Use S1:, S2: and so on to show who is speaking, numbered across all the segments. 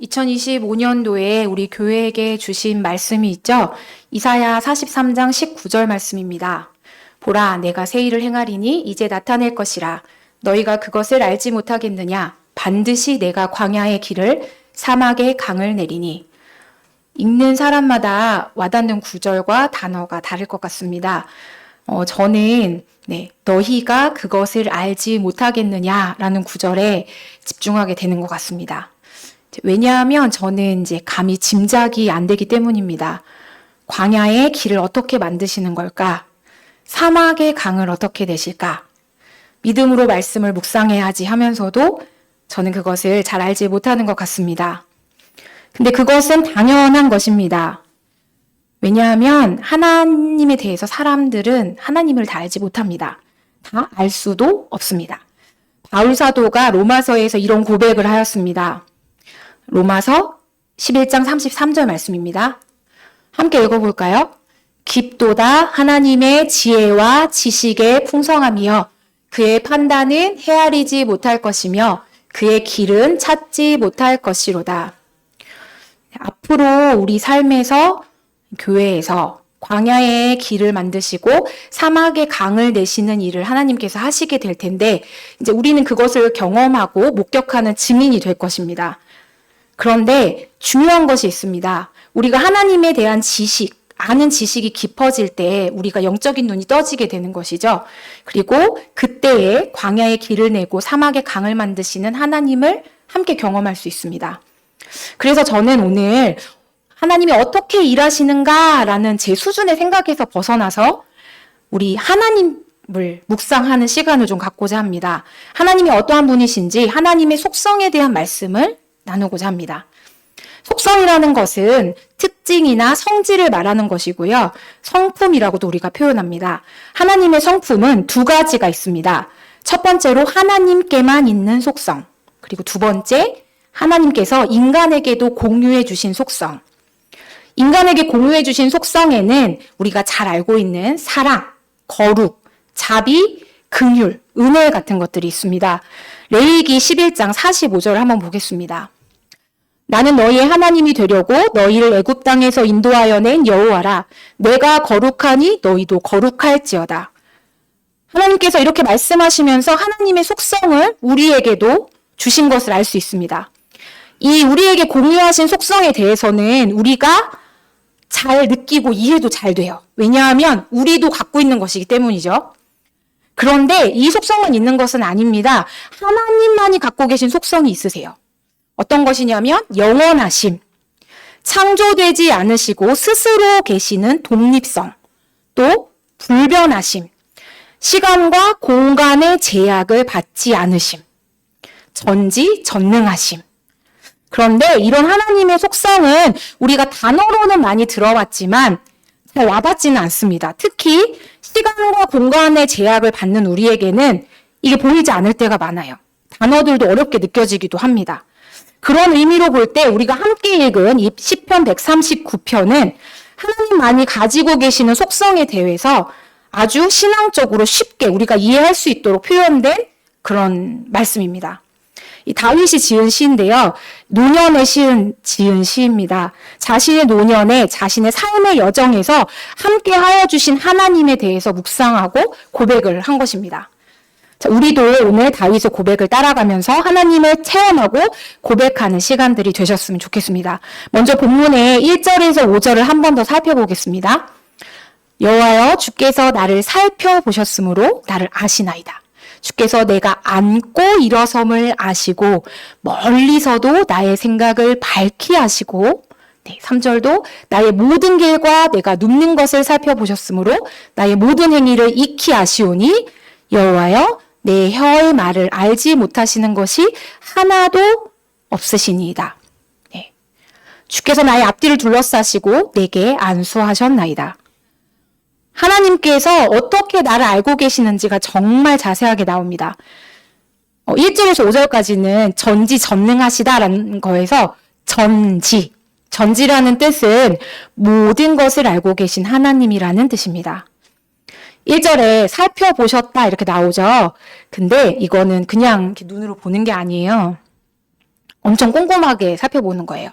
S1: 2025년도에 우리 교회에게 주신 말씀이 있죠. 이사야 43장 19절 말씀입니다. 보라, 내가 새 일을 행하리니 이제 나타낼 것이라. 너희가 그것을 알지 못하겠느냐? 반드시 내가 광야의 길을 사막의 강을 내리니. 읽는 사람마다 와닿는 구절과 단어가 다를 것 같습니다. 저는 너희가 그것을 알지 못하겠느냐라는 구절에 집중하게 되는 것 같습니다. 왜냐하면 저는 이제 감히 짐작이 안 되기 때문입니다. 광야의 길을 어떻게 만드시는 걸까? 사막의 강을 어떻게 내실까? 믿음으로 말씀을 묵상해야지 하면서도 저는 그것을 잘 알지 못하는 것 같습니다. 근데 그것은 당연한 것입니다. 왜냐하면 하나님에 대해서 사람들은 하나님을 다 알지 못합니다. 다 알 수도 없습니다. 바울 사도가 로마서에서 이런 고백을 하였습니다. 로마서 11장 33절 말씀입니다. 함께 읽어볼까요? 깊도다 하나님의 지혜와 지식의 풍성함이여 그의 판단은 헤아리지 못할 것이며 그의 길은 찾지 못할 것이로다. 앞으로 우리 삶에서 교회에서 광야의 길을 만드시고 사막의 강을 내시는 일을 하나님께서 하시게 될 텐데 이제 우리는 그것을 경험하고 목격하는 증인이 될 것입니다. 그런데 중요한 것이 있습니다. 우리가 하나님에 대한 지식, 아는 지식이 깊어질 때 우리가 영적인 눈이 떠지게 되는 것이죠. 그리고 그때에 광야의 길을 내고 사막의 강을 만드시는 하나님을 함께 경험할 수 있습니다. 그래서 저는 오늘 하나님이 어떻게 일하시는가라는 제 수준의 생각에서 벗어나서 우리 하나님을 묵상하는 시간을 좀 갖고자 합니다. 하나님이 어떠한 분이신지 하나님의 속성에 대한 말씀을 나누고자 합니다. 속성이라는 것은 특징이나 성질을 말하는 것이고요. 성품이라고도 우리가 표현합니다. 하나님의 성품은 두 가지가 있습니다. 첫 번째로 하나님께만 있는 속성, 그리고 두 번째 하나님께서 인간에게도 공유해 주신 속성. 인간에게 공유해 주신 속성에는 우리가 잘 알고 있는 사랑, 거룩, 자비, 긍휼, 은혜 같은 것들이 있습니다. 레위기 11장 45절 한번 보겠습니다. 나는 너희의 하나님이 되려고 너희를 애굽 땅에서 인도하여 낸 여호와라. 내가 거룩하니 너희도 거룩할지어다. 하나님께서 이렇게 말씀하시면서 하나님의 속성을 우리에게도 주신 것을 알 수 있습니다. 이 우리에게 공유하신 속성에 대해서는 우리가 잘 느끼고 이해도 잘 돼요. 왜냐하면 우리도 갖고 있는 것이기 때문이죠. 그런데 이 속성만 있는 것은 아닙니다. 하나님만이 갖고 계신 속성이 있으세요. 어떤 것이냐면 영원하심, 창조되지 않으시고 스스로 계시는 독립성, 또 불변하심, 시간과 공간의 제약을 받지 않으심, 전지전능하심. 그런데 이런 하나님의 속성은 우리가 단어로는 많이 들어봤지만 잘 와닿지는 않습니다. 특히 시간과 공간의 제약을 받는 우리에게는 이게 보이지 않을 때가 많아요. 단어들도 어렵게 느껴지기도 합니다. 그런 의미로 볼 때 우리가 함께 읽은 이 시편 139편은 하나님만이 가지고 계시는 속성에 대해서 아주 신앙적으로 쉽게 우리가 이해할 수 있도록 표현된 그런 말씀입니다. 이 다윗이 지은 시인데요. 노년에 지은 시입니다. 자신의 노년에 자신의 삶의 여정에서 함께 하여 주신 하나님에 대해서 묵상하고 고백을 한 것입니다. 자, 우리도 오늘 다윗의 고백을 따라가면서 하나님을 체험하고 고백하는 시간들이 되셨으면 좋겠습니다. 먼저 본문의 1절에서 5절을 한 번 더 살펴보겠습니다. 여호와여 주께서 나를 살펴보셨으므로 나를 아시나이다. 주께서 내가 앉고 일어섬을 아시고 멀리서도 나의 생각을 밝히 아시고 3절도 나의 모든 길과 내가 눕는 것을 살펴보셨으므로 나의 모든 행위를 익히 아시오니 여호와여 내 혀의 말을 알지 못하시는 것이 하나도 없으시니이다. 주께서 나의 앞뒤를 둘러싸시고 내게 안수하셨나이다. 하나님께서 어떻게 나를 알고 계시는지가 정말 자세하게 나옵니다. 1절에서 5절까지는 전지전능하시다라는 거에서 전지라는 뜻은 모든 것을 알고 계신 하나님이라는 뜻입니다. 1절에 살펴보셨다 이렇게 나오죠. 근데 이거는 그냥 이렇게 눈으로 보는 게 아니에요. 엄청 꼼꼼하게 살펴보는 거예요.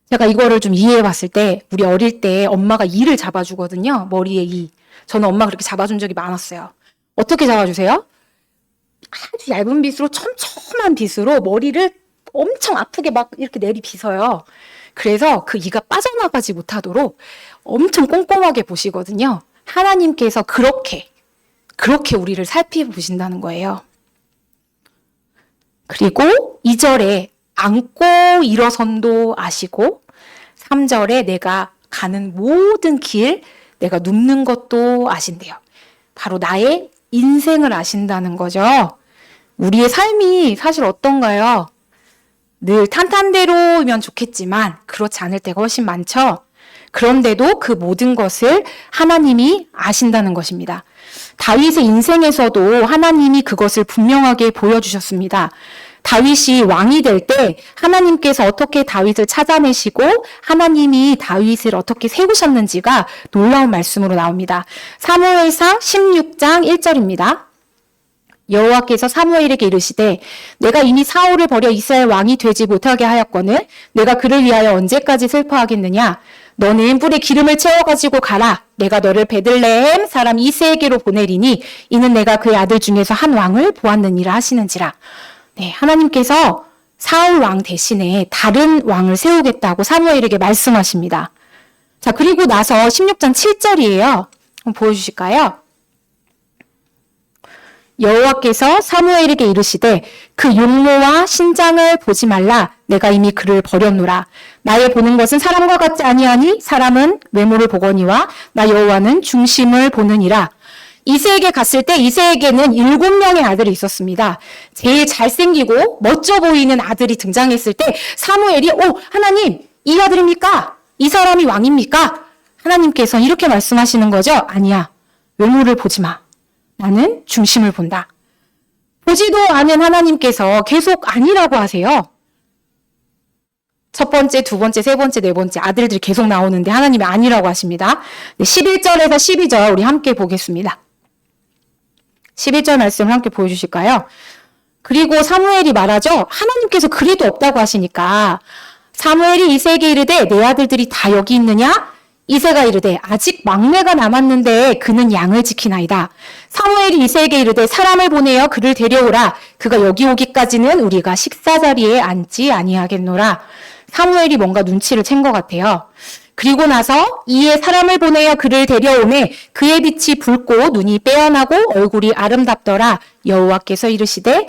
S1: 제가 이거를 좀 이해해 봤을 때 우리 어릴 때 엄마가 이를 잡아주거든요. 머리에 이. 저는 엄마가 그렇게 잡아준 적이 많았어요. 어떻게 잡아주세요? 아주 얇은 빗으로 촘촘한 빗으로 머리를 엄청 아프게 막 이렇게 내리빗어요. 그래서 그 이가 빠져나가지 못하도록 엄청 꼼꼼하게 보시거든요. 하나님께서 그렇게 우리를 살펴보신다는 거예요. 그리고 2절에 앉고 일어선도 아시고 3절에 내가 가는 모든 길 내가 눕는 것도 아신대요. 바로 나의 인생을 아신다는 거죠. 우리의 삶이 사실 어떤가요? 늘 탄탄대로면 좋겠지만 그렇지 않을 때가 훨씬 많죠. 그런데도 그 모든 것을 하나님이 아신다는 것입니다. 다윗의 인생에서도 하나님이 그것을 분명하게 보여주셨습니다. 다윗이 왕이 될 때 하나님께서 어떻게 다윗을 찾아내시고 하나님이 다윗을 어떻게 세우셨는지가 놀라운 말씀으로 나옵니다. 사무엘상 16장 1절입니다. 여호와께서 사무엘에게 이르시되 내가 이미 사울을 버려 이스라엘 왕이 되지 못하게 하였거늘 내가 그를 위하여 언제까지 슬퍼하겠느냐. 너는 뿔에 기름을 채워가지고 가라. 내가 너를 베들레헴 사람 이새에게로 보내리니 이는 내가 그의 아들 중에서 한 왕을 보았느니라 하시는지라. 네, 하나님께서 사울 왕 대신에 다른 왕을 세우겠다고 사무엘에게 말씀하십니다. 자, 그리고 나서 16장 7절이에요. 한번 보여주실까요? 여호와께서 사무엘에게 이르시되 그 용모와 신장을 보지 말라. 내가 이미 그를 버렸노라. 나의 보는 것은 사람과 같지 아니하니 사람은 외모를 보거니와 나 여호와는 중심을 보느니라. 이새에게 갔을 때 이새에게는 7명의 아들이 있었습니다. 제일 잘생기고 멋져 보이는 아들이 등장했을 때 사무엘이 하나님 이 아들입니까? 이 사람이 왕입니까? 하나님께서 이렇게 말씀하시는 거죠. 아니야. 외모를 보지 마. 나는 중심을 본다. 보지도 않은 하나님께서 계속 아니라고 하세요. 첫 번째, 두 번째, 세 번째, 네 번째 아들들이 계속 나오는데 하나님이 아니라고 하십니다. 11절에서 12절 우리 함께 보겠습니다. 11절 말씀을 함께 보여주실까요? 그리고 사무엘이 말하죠. 하나님께서 그래도 없다고 하시니까 사무엘이 이새에게 이르되 내 아들들이 다 여기 있느냐? 이새가 이르되 아직 막내가 남았는데 그는 양을 지키나이다. 사무엘이 이새에게 이르되 사람을 보내어 그를 데려오라. 그가 여기 오기까지는 우리가 식사 자리에 앉지 아니하겠노라. 사무엘이 뭔가 눈치를 챈 것 같아요. 그리고 나서 이에 사람을 보내어 그를 데려오매 그의 빛이 붉고 눈이 빼어나고 얼굴이 아름답더라. 여호와께서 이르시되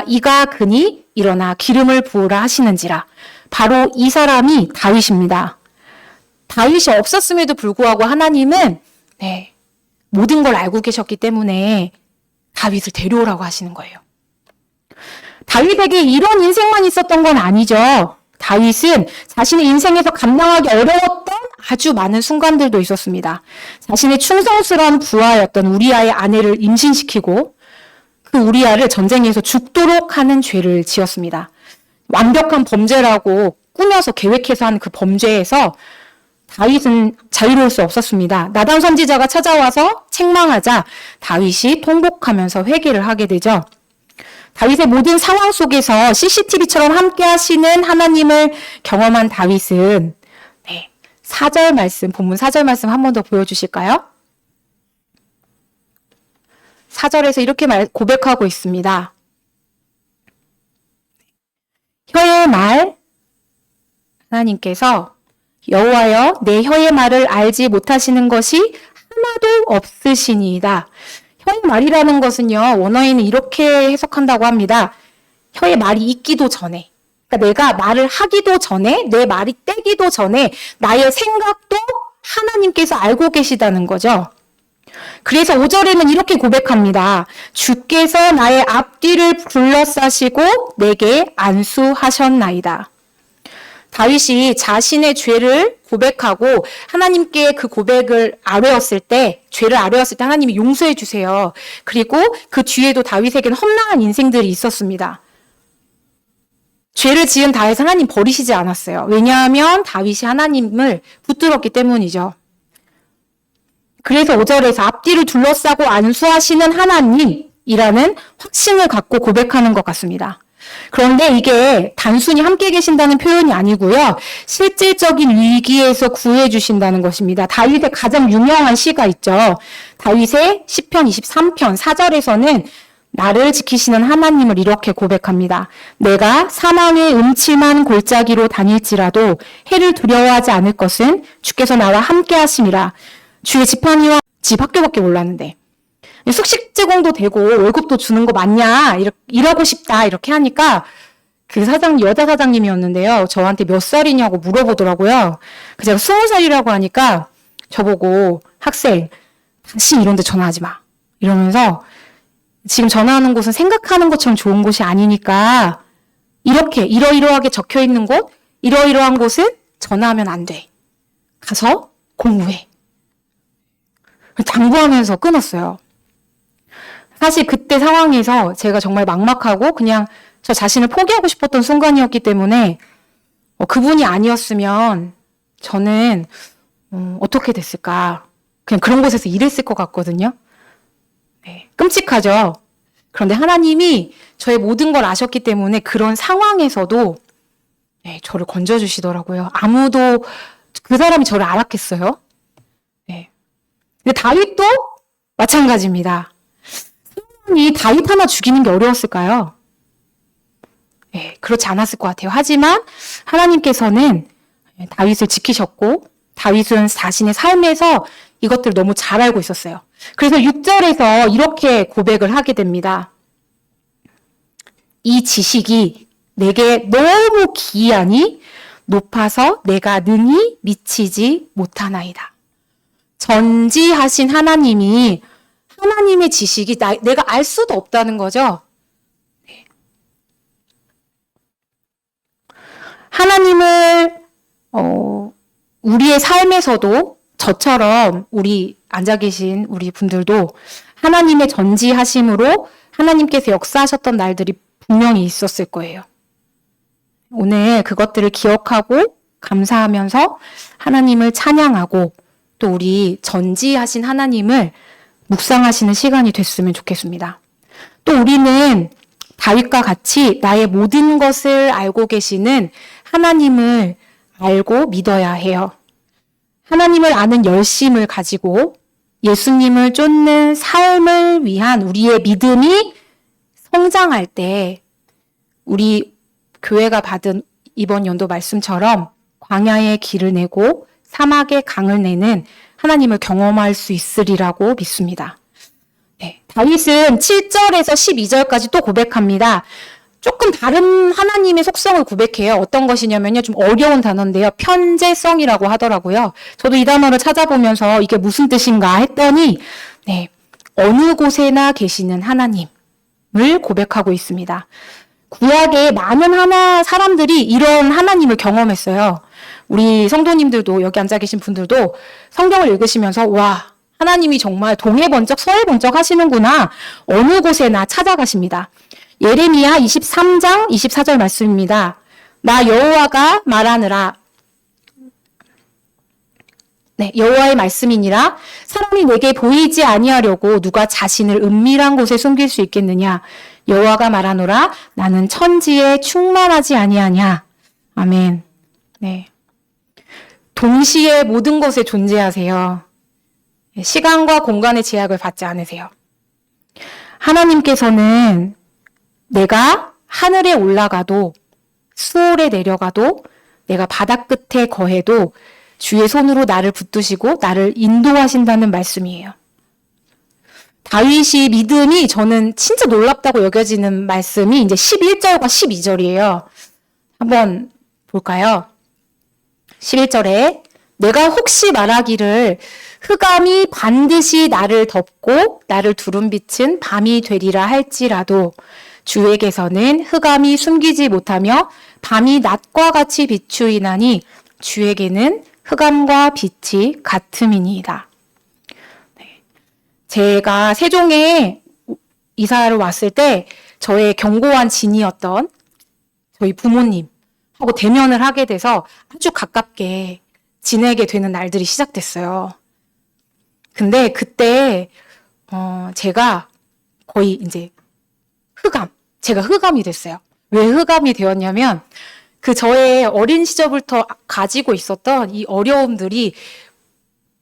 S1: 이가 그니 일어나 기름을 부으라 하시는지라. 바로 이 사람이 다윗입니다. 다윗이 없었음에도 불구하고 하나님은 모든 걸 알고 계셨기 때문에 다윗을 데려오라고 하시는 거예요. 다윗에게 이런 인생만 있었던 건 아니죠. 다윗은 자신의 인생에서 감당하기 어려웠던 아주 많은 순간들도 있었습니다. 자신의 충성스러운 부하였던 우리아의 아내를 임신시키고 그 우리아를 전쟁에서 죽도록 하는 죄를 지었습니다. 완벽한 범죄라고 꾸며서 계획해서 한 그 범죄에서 다윗은 자유로울 수 없었습니다. 나단 선지자가 찾아와서 책망하자 다윗이 통곡하면서 회개를 하게 되죠. 다윗의 모든 상황 속에서 CCTV처럼 함께 하시는 하나님을 경험한 다윗은 4절 말씀, 본문 4절 말씀 한 번 더 보여주실까요? 4절에서 이렇게 고백하고 있습니다. 혀의 말, 하나님께서 여호와여 내 혀의 말을 알지 못하시는 것이 하나도 없으시니이다. 혀의 말이라는 것은요, 원어에는 이렇게 해석한다고 합니다. 혀의 말이 있기도 전에, 그러니까 내가 말을 하기도 전에, 내 말이 떼기도 전에 나의 생각도 하나님께서 알고 계시다는 거죠. 그래서 5절에는 이렇게 고백합니다. 주께서 나의 앞뒤를 둘러싸시고 내게 안수하셨나이다. 다윗이 자신의 죄를 고백하고 하나님께 그 고백을 죄를 아뢰었을 때 하나님이 용서해 주세요. 그리고 그 뒤에도 다윗에게는 험난한 인생들이 있었습니다. 죄를 지은 다윗을 하나님 버리시지 않았어요. 왜냐하면 다윗이 하나님을 붙들었기 때문이죠. 그래서 5절에서 앞뒤를 둘러싸고 안수하시는 하나님이라는 확신을 갖고 고백하는 것 같습니다. 그런데 이게 단순히 함께 계신다는 표현이 아니고요. 실질적인 위기에서 구해 주신다는 것입니다. 다윗의 가장 유명한 시가 있죠. 다윗의 시편 23편 4절에서는 나를 지키시는 하나님을 이렇게 고백합니다. 내가 사망의 음침한 골짜기로 다닐지라도 해를 두려워하지 않을 것은 주께서 나와 함께 하심이라. 주의 지팡이와 집 학교밖에 몰랐는데 숙식 제공도 되고 월급도 주는 거 맞냐 이러고 싶다 이렇게 하니까 그 여자 사장님이었는데요. 저한테 몇 살이냐고 물어보더라고요. 제가 20살이라고 하니까 저보고 학생 다시 이런 데 전화하지 마 이러면서 지금 전화하는 곳은 생각하는 것처럼 좋은 곳이 아니니까 이렇게 이러이러하게 적혀 있는 곳 이러이러한 곳은 전화하면 안 돼. 가서 공부해. 당부하면서 끊었어요. 사실 그때 상황에서 제가 정말 막막하고 그냥 저 자신을 포기하고 싶었던 순간이었기 때문에 그분이 아니었으면 저는 어떻게 됐을까. 그냥 그런 곳에서 일했을 것 같거든요. 네, 끔찍하죠. 그런데 하나님이 저의 모든 걸 아셨기 때문에 그런 상황에서도 네, 저를 건져주시더라고요. 아무도 그 사람이 저를 알았겠어요? 네. 근데 다윗도 마찬가지입니다. 이 다윗 하나 죽이는 게 어려웠을까요? 네, 그렇지 않았을 것 같아요. 하지만 하나님께서는 다윗을 지키셨고 다윗은 자신의 삶에서 이것들을 너무 잘 알고 있었어요. 그래서 6절에서 이렇게 고백을 하게 됩니다. 이 지식이 내게 너무 기이하니 높아서 내가 능히 미치지 못하나이다. 전지하신 하나님이 하나님의 지식이 내가 알 수도 없다는 거죠. 네. 하나님을 우리의 삶에서도 저처럼 우리 앉아 계신 우리 분들도 하나님의 전지하심으로 하나님께서 역사하셨던 날들이 분명히 있었을 거예요. 오늘 그것들을 기억하고 감사하면서 하나님을 찬양하고 또 우리 전지하신 하나님을 묵상하시는 시간이 됐으면 좋겠습니다. 또 우리는 다윗과 같이 나의 모든 것을 알고 계시는 하나님을 알고 믿어야 해요. 하나님을 아는 열심을 가지고 예수님을 쫓는 삶을 위한 우리의 믿음이 성장할 때 우리 교회가 받은 이번 연도 말씀처럼 광야의 길을 내고 사막의 강을 내는 하나님을 경험할 수 있으리라고 믿습니다. 네, 다윗은 7절에서 12절까지 또 고백합니다. 조금 다른 하나님의 속성을 고백해요. 어떤 것이냐면요. 좀 어려운 단어인데요. 편재성이라고 하더라고요. 저도 이 단어를 찾아보면서 이게 무슨 뜻인가 했더니 네, 어느 곳에나 계시는 하나님을 고백하고 있습니다. 구약의 많은 사람들이 이런 하나님을 경험했어요. 우리 성도님들도 여기 앉아 계신 분들도 성경을 읽으시면서 와 하나님이 정말 동해 번쩍 서해 번쩍 하시는구나 어느 곳에나 찾아가십니다. 예레미야 23장 24절 말씀입니다. 나 여호와가 말하느라 네, 여호와의 말씀이니라 사람이 내게 보이지 아니하려고 누가 자신을 은밀한 곳에 숨길 수 있겠느냐. 여호와가 말하노라 나는 천지에 충만하지 아니하냐. 아멘. 네. 동시에 모든 것에 존재하세요. 시간과 공간의 제약을 받지 않으세요. 하나님께서는 내가 하늘에 올라가도 수월에 내려가도 내가 바다 끝에 거해도 주의 손으로 나를 붙드시고 나를 인도하신다는 말씀이에요. 다윗이 믿음이 저는 진짜 놀랍다고 여겨지는 말씀이 이제 11절과 12절이에요. 한번 볼까요? 11절에 내가 혹시 말하기를 흑암이 반드시 나를 덮고 나를 두른 빛은 밤이 되리라 할지라도 주에게서는 흑암이 숨기지 못하며 밤이 낮과 같이 비추이나니 주에게는 흑암과 빛이 같음이니이다. 네. 제가 세종에 이사를 왔을 때 저의 견고한 진이었던 저희 부모님하고 대면을 하게 돼서 아주 가깝게 지내게 되는 날들이 시작됐어요. 근데 그때 제가 거의 이제 제가 흑암이 됐어요. 왜 흑암이 되었냐면 그 저의 어린 시절부터 가지고 있었던 이 어려움들이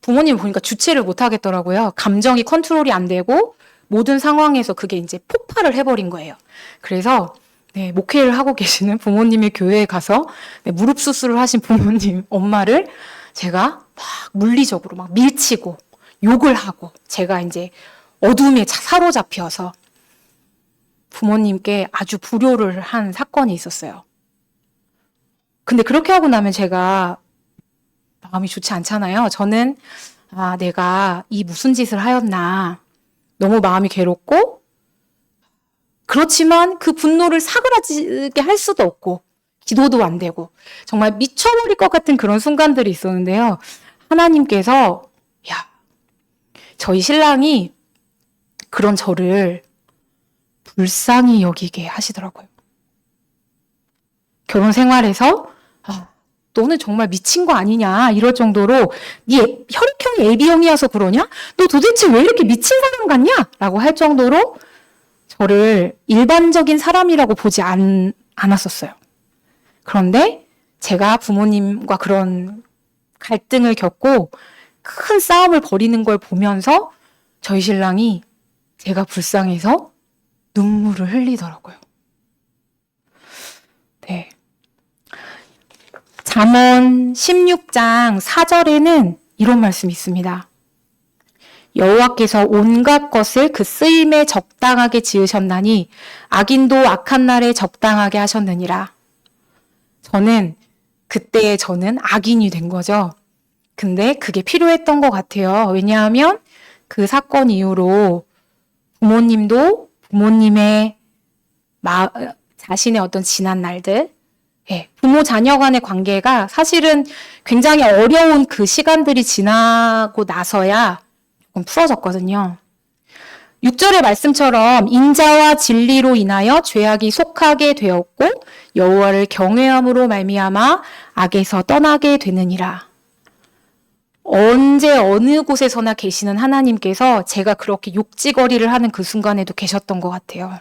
S1: 부모님 보니까 주체를 못 하겠더라고요. 감정이 컨트롤이 안 되고 모든 상황에서 그게 이제 폭발을 해버린 거예요. 그래서 네, 목회를 하고 계시는 부모님의 교회에 가서 네, 무릎 수술을 하신 부모님, 엄마를 제가 막 물리적으로 막 밀치고 욕을 하고 제가 이제 어둠에 사로잡혀서 부모님께 아주 불효를 한 사건이 있었어요. 근데 그렇게 하고 나면 제가 마음이 좋지 않잖아요. 저는 내가 이 무슨 짓을 하였나. 너무 마음이 괴롭고 그렇지만 그 분노를 사그라지게 할 수도 없고 기도도 안 되고 정말 미쳐버릴 것 같은 그런 순간들이 있었는데요. 하나님께서 저희 신랑이 그런 저를 불쌍히 여기게 하시더라고요. 결혼 생활에서 너는 정말 미친 거 아니냐 이럴 정도로 네 혈액형이 AB형이어서 그러냐? 너 도대체 왜 이렇게 미친 사람 같냐? 라고 할 정도로 저를 일반적인 사람이라고 보지 않았었어요. 그런데 제가 부모님과 그런 갈등을 겪고 큰 싸움을 벌이는 걸 보면서 저희 신랑이 제가 불쌍해서 눈물을 흘리더라고요. 네. 잠언 16장 4절에는 이런 말씀이 있습니다. 여호와께서 온갖 것을 그 쓰임에 적당하게 지으셨나니 악인도 악한 날에 적당하게 하셨느니라. 그때 저는 악인이 된 거죠. 근데 그게 필요했던 것 같아요. 왜냐하면 그 사건 이후로 부모님도 부모님의 자신의 어떤 지난 날들, 부모 자녀 간의 관계가 사실은 굉장히 어려운 그 시간들이 지나고 나서야 조금 풀어졌거든요. 6절의 말씀처럼 인자와 진리로 인하여 죄악이 속하게 되었고 여호와를 경외함으로 말미암아 악에서 떠나게 되느니라. 언제 어느 곳에서나 계시는 하나님께서 제가 그렇게 욕지거리를 하는 그 순간에도 계셨던 것 같아요.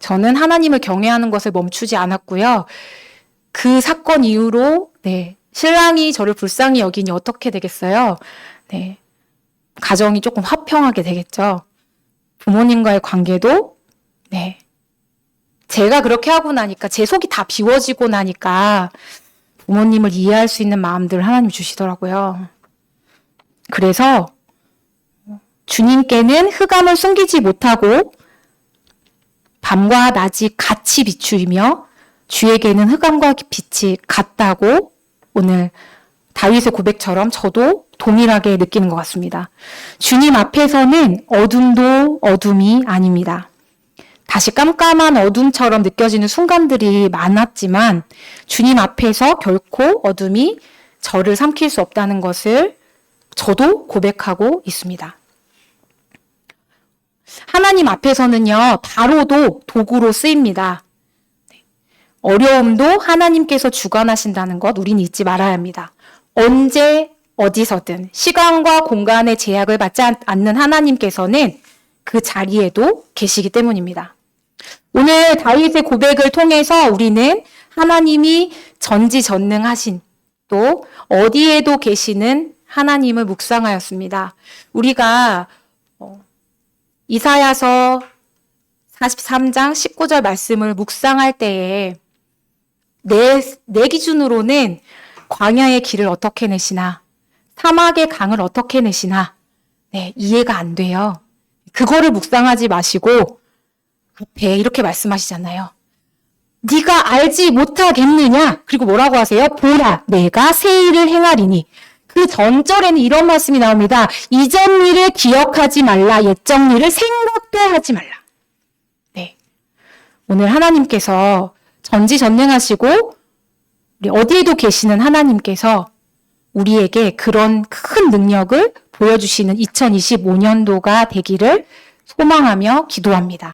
S1: 저는 하나님을 경외하는 것을 멈추지 않았고요. 그 사건 이후로 신랑이 저를 불쌍히 여기니 어떻게 되겠어요? 가정이 조금 화평하게 되겠죠. 부모님과의 관계도 제가 그렇게 하고 나니까 제 속이 다 비워지고 나니까 부모님을 이해할 수 있는 마음들을 하나님 주시더라고요. 그래서 주님께는 흑암을 숨기지 못하고 밤과 낮이 같이 비추이며 주에게는 흑암과 빛이 같다고 오늘 다윗의 고백처럼 저도 동일하게 느끼는 것 같습니다. 주님 앞에서는 어둠도 어둠이 아닙니다. 다시 깜깜한 어둠처럼 느껴지는 순간들이 많았지만 주님 앞에서 결코 어둠이 저를 삼킬 수 없다는 것을 저도 고백하고 있습니다. 하나님 앞에서는요, 바로도 도구로 쓰입니다. 어려움도 하나님께서 주관하신다는 것 우리는 잊지 말아야 합니다. 언제 어디서든 시간과 공간의 제약을 받지 않는 하나님께서는 그 자리에도 계시기 때문입니다. 오늘 다윗의 고백을 통해서 우리는 하나님이 전지전능하신 또 어디에도 계시는 하나님을 묵상하였습니다. 우리가 이사야서 43장 19절 말씀을 묵상할 때에 내 기준으로는 광야의 길을 어떻게 내시나 사막의 강을 어떻게 내시나 이해가 안 돼요. 그거를 묵상하지 마시고 앞에 이렇게 말씀하시잖아요. 네가 알지 못하겠느냐? 그리고 뭐라고 하세요? 보라, 내가 새 일을 행하리니. 그 전절에는 이런 말씀이 나옵니다. 이전 일을 기억하지 말라. 옛적 일을 생각도 하지 말라. 오늘 하나님께서 전지전능하시고 우리 어디에도 계시는 하나님께서 우리에게 그런 큰 능력을 보여주시는 2025년도가 되기를 소망하며 기도합니다.